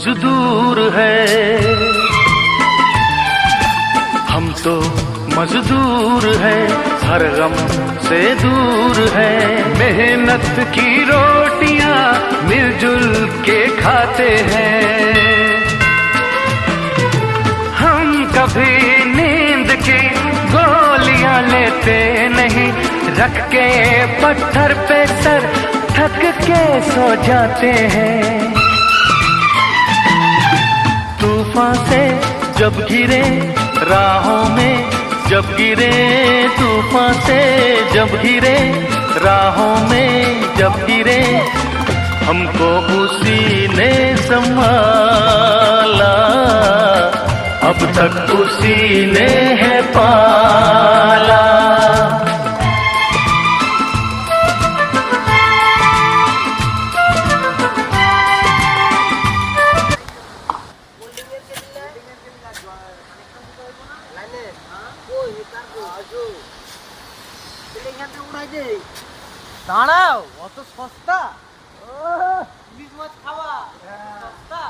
मजदूर है, हम तो मजदूर है, हर गम से दूर है। मेहनत की रोटियां मिलजुल के खाते हैं, हम कभी नींद की गोलियां लेते नहीं, रख के पत्थर पे सर थक के सो जाते हैं। तूफान से जब गिरे राहों में, जब गिरे तूफान से जब गिरे राहों में, जब गिरे हमको उसी ने संभाला, अब तक उसी ने है पाला। দাঁড়াও, অত সস্তা? ইলিশ মাছ খাওয়া সস্তা?